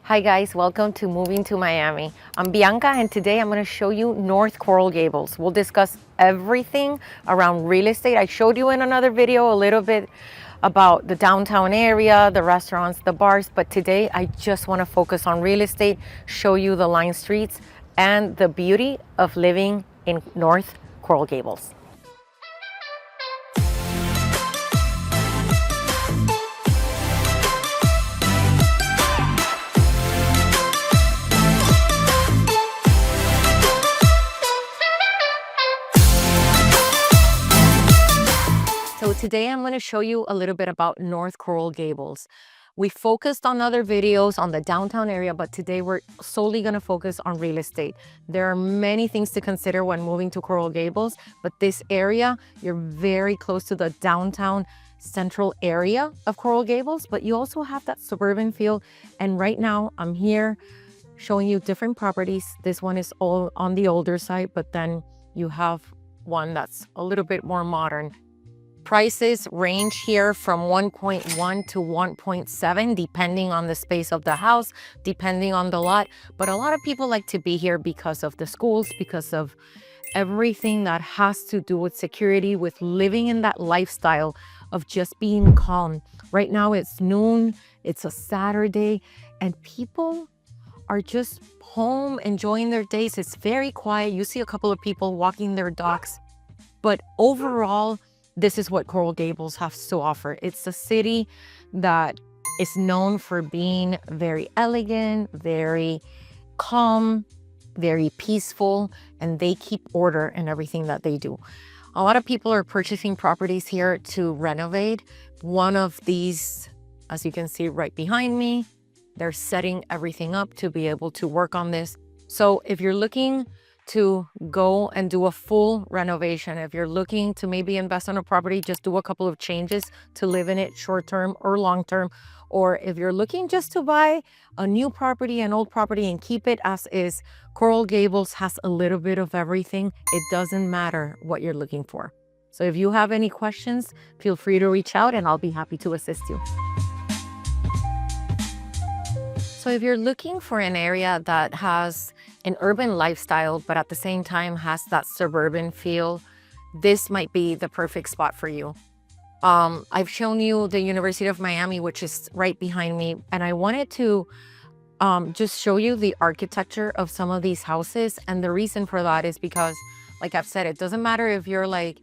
Hi guys, welcome to Moving to Miami. I'm Bianca and today I'm going to show you North Coral Gables. We'll discuss everything around real estate. I showed you in another video a little bit about the downtown area, the restaurants, the bars, but today I just want to focus on real estate, show you the line streets and the beauty of living in North Coral Gables. So today I'm going to show you a little bit about North Coral Gables. We focused on other videos on the downtown area, but today we're solely going to focus on real estate. There are many things to consider when moving to Coral Gables, but this area, you're very close to the downtown central area of Coral Gables, but you also have that suburban feel. And right now I'm here showing you different properties. This one is all on the older side, but then you have one that's a little bit more modern. Prices range here from 1.1 to 1.7, depending on the space of the house, depending on the lot. But a lot of people like to be here because of the schools, because of everything that has to do with security, with living in that lifestyle of just being calm. Right now it's noon, it's a Saturday, and people are just home enjoying their days. It's very quiet. You see a couple of people walking their dogs, but overall, this is what Coral Gables has to offer. It's a city that is known for being very elegant, very calm, very peaceful, and they keep order in everything that they do. A lot of people are purchasing properties here to renovate. One of these, as you can see right behind me, they're setting everything up to be able to work on this. So if you're looking to go and do a full renovation, if you're looking to maybe invest on a property, just do a couple of changes to live in it short-term or long-term, or if you're looking just to buy a new property, an old property, and keep it as is, Coral Gables has a little bit of everything. It doesn't matter what you're looking for. So if you have any questions, feel free to reach out and I'll be happy to assist you. So if you're looking for an area that has an urban lifestyle, but at the same time has that suburban feel, this might be the perfect spot for you. I've shown you the University of Miami, which is right behind me, and I wanted to just show you the architecture of some of these houses. And the reason for that is because, like I've said, it doesn't matter if you're like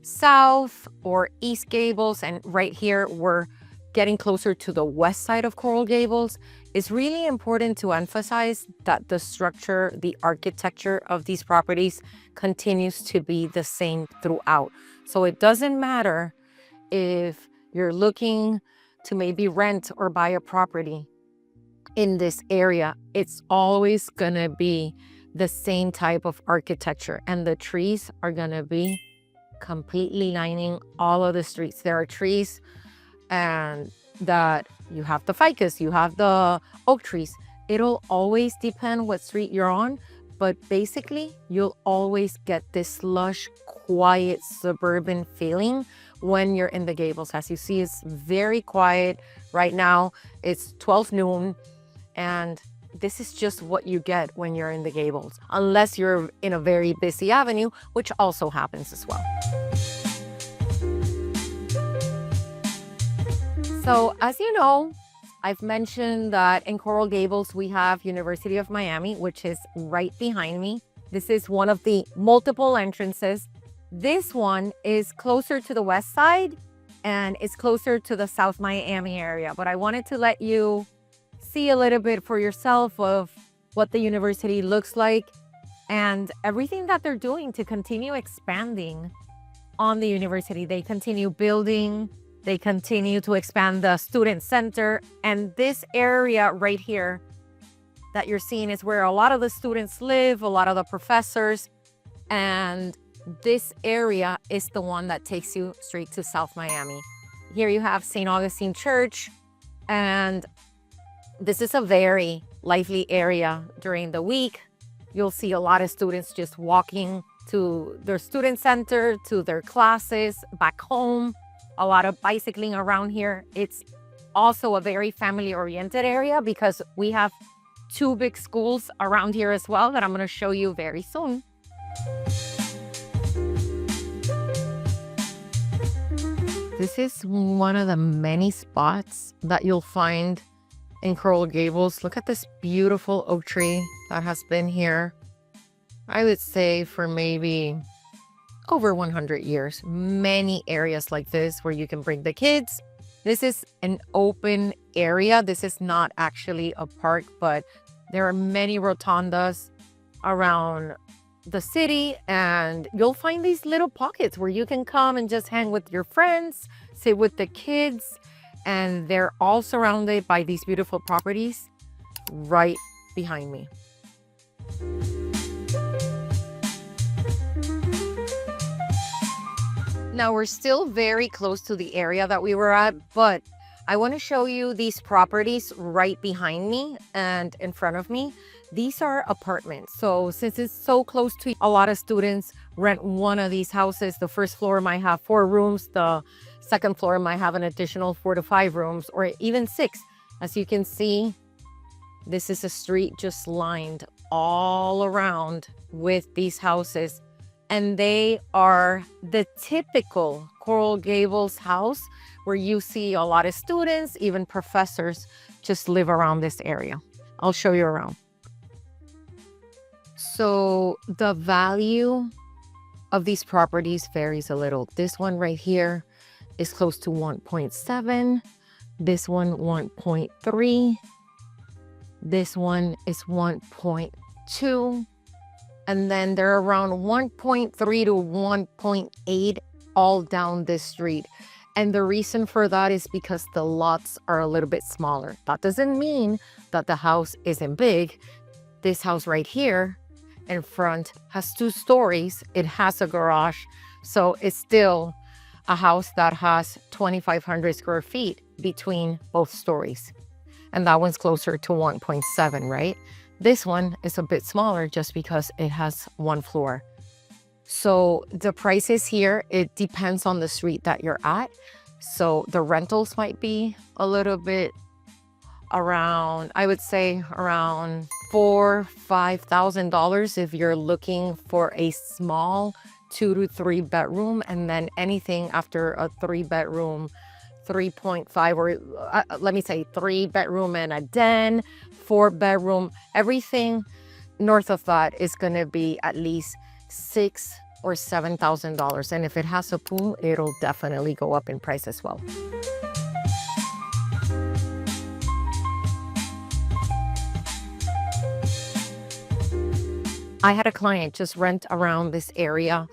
South or East Gables, and right here we're getting closer to the west side of Coral Gables. It's really important to emphasize that the structure, the architecture of these properties continues to be the same throughout. So it doesn't matter if you're looking to maybe rent or buy a property in this area, it's always gonna be the same type of architecture, and the trees are gonna be completely lining all of the streets. There are trees and that you have the ficus, you have the oak trees. It'll always depend what street you're on, but basically you'll always get this lush, quiet, suburban feeling when you're in the Gables. As you see, it's very quiet. Right now it's 12 noon, and this is just what you get when you're in the Gables, unless you're in a very busy avenue, which also happens as well. So as you know, I've mentioned that in Coral Gables, we have University of Miami, which is right behind me. This is one of the multiple entrances. This one is closer to the west side and it's closer to the South Miami area. But I wanted to let you see a little bit for yourself of what the university looks like and everything that they're doing to continue expanding on the university. They continue building. They continue to expand the student center, and this area right here that you're seeing is where a lot of the students live, a lot of the professors, and this area is the one that takes you straight to South Miami. Here you have St. Augustine Church, and this is a very lively area during the week. You'll see a lot of students just walking to their student center, to their classes, back home. A lot of bicycling around here. It's also a very family-oriented area because we have two big schools around here as well that I'm going to show you very soon. This is one of the many spots that you'll find in Coral Gables. Look at this beautiful oak tree that has been here, I would say, for maybe over 100 years. Many areas like this where you can bring the kids. This is an open area. This is not actually a park, but there are many rotundas around the city, and you'll find these little pockets where you can come and just hang with your friends, sit with the kids, and they're all surrounded by these beautiful properties right behind me. Now we're still very close to the area that we were at, but I want to show you these properties right behind me and in front of me. These are apartments. So since it's so close to, a lot of students rent one of these houses. The first floor might have 4 rooms. The second floor might have an additional 4 to 5 rooms, or even 6. As you can see, this is a street just lined all around with these houses. And they are the typical Coral Gables house where you see a lot of students, even professors, just live around this area. I'll show you around. So the value of these properties varies a little. This one right here is close to 1.7. This one, 1.3. This one is 1.2. And then they're around 1.3 to 1.8 all down this street. And the reason for that is because the lots are a little bit smaller. That doesn't mean that the house isn't big. This house right here in front has 2 stories. It has a garage. So it's still a house that has 2,500 square feet between both stories. And that one's closer to 1.7, right? This one is a bit smaller just because it has 1 floor. So the prices here, it depends on the street that you're at. So the rentals might be a little bit around, I would say around $4,000-$5,000 if you're looking for a small 2 to 3 bedroom, and then anything after a 3 bedroom, 3.5, or let me say 3 bedroom and a den, 4 bedroom, everything north of that is going to be at least $6,000 or $7,000. And if it has a pool, it'll definitely go up in price as well. I had a client just rent around this area,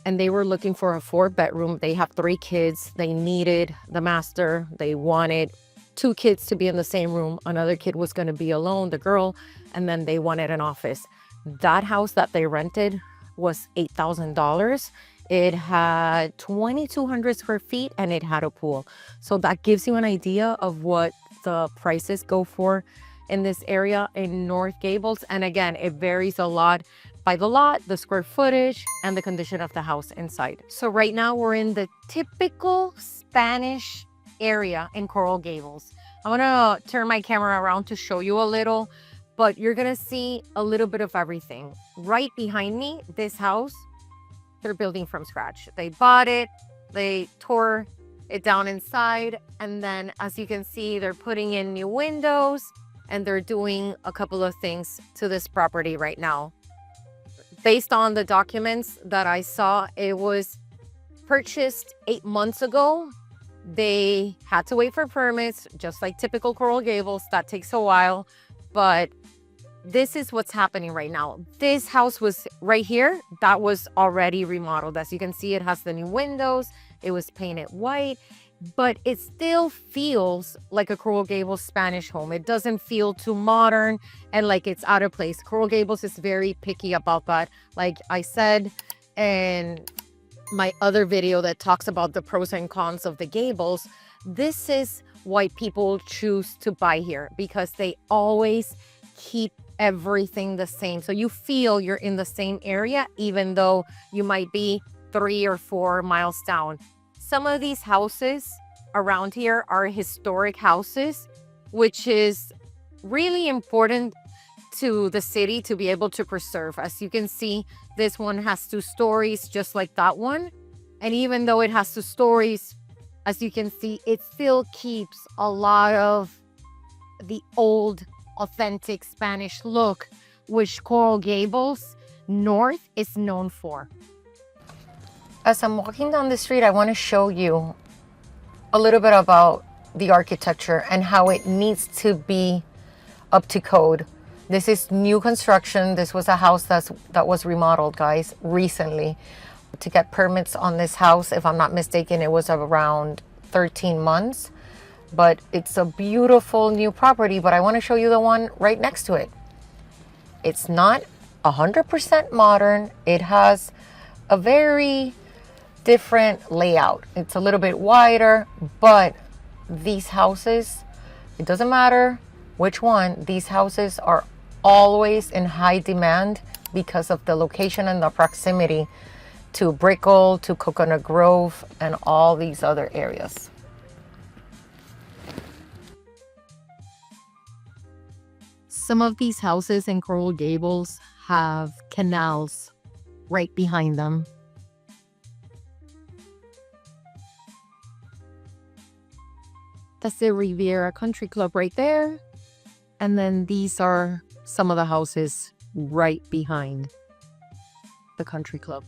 and they were looking for a 4 bedroom. They have 3 kids. They needed the master. They wanted 2 kids to be in the same room. Another kid was going to be alone, the girl, and then they wanted an office. That house that they rented was $8,000. It had 2,200 square feet and it had a pool. So that gives you an idea of what the prices go for in this area in North Gables. And again, it varies a lot by the lot, the square footage, and the condition of the house inside. So right now we're in the typical Spanish area in Coral Gables. I'm gonna turn my camera around to show you a little, but you're gonna see a little bit of everything. Right behind me, this house, they're building from scratch. They bought it, they tore it down inside, and then as you can see, they're putting in new windows and they're doing a couple of things to this property right now. Based on the documents that I saw, it was purchased 8 months ago. They had to wait for permits, just like typical Coral Gables. That takes a while, but this is what's happening right now. This house was right here, that was already remodeled. As you can see, it has the new windows. It was painted white, but it still feels like a Coral Gables Spanish home. It doesn't feel too modern and like it's out of place. Coral Gables is very picky about that. Like I said in my other video that talks about the pros and cons of the Gables, this is why people choose to buy here, because they always keep everything the same. So you feel you're in the same area, even though you might be 3 or 4 miles down. Some of these houses around here are historic houses, which is really important to the city to be able to preserve. As you can see, this one has 2 stories just like that one. And even though it has 2 stories, as you can see, it still keeps a lot of the old, authentic Spanish look, which Coral Gables North is known for. As I'm walking down the street, I want to show you a little bit about the architecture and how it needs to be up to code. This is new construction. This was a house that was remodeled, guys, recently. To get permits on this house, if I'm not mistaken, it was around 13 months. But it's a beautiful new property, but I want to show you the one right next to it. It's not 100% modern. It has a very different layout. It's a little bit wider, but these houses, it doesn't matter which one, these houses are always in high demand because of the location and the proximity to Brickell, to Coconut Grove, and all these other areas. Some of these houses in Coral Gables have canals right behind them. That's the Riviera Country Club right there. And then these are some of the houses right behind the country club.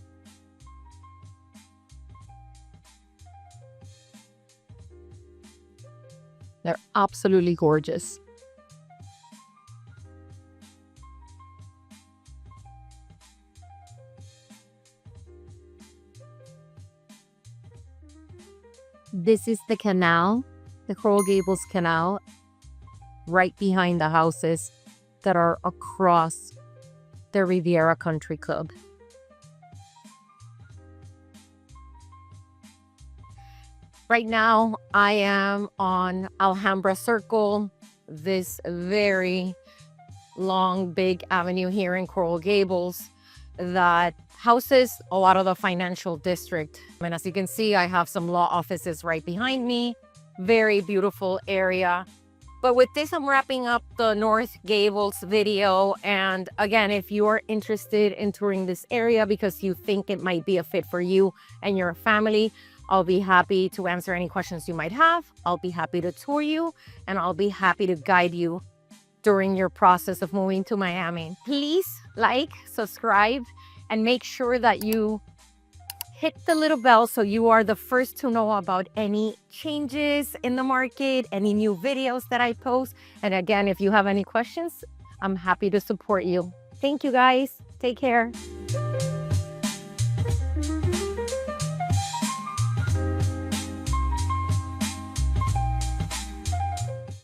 They're absolutely gorgeous. This is the canal, the Coral Gables Canal, right behind the houses that are across the Riviera Country Club. Right now, I am on Alhambra Circle, this very long, big avenue here in Coral Gables that houses a lot of the financial district. And as you can see, I have some law offices right behind me. Very beautiful area. But with this, I'm wrapping up the North Gables video. And again, if you are interested in touring this area because you think it might be a fit for you and your family, I'll be happy to answer any questions you might have. I'll be happy to tour you, and I'll be happy to guide you during your process of moving to Miami. Please like, subscribe, and make sure that you hit the little bell so you are the first to know about any changes in the market, any new videos that I post. And again, if you have any questions, I'm happy to support you. Thank you, guys. Take care.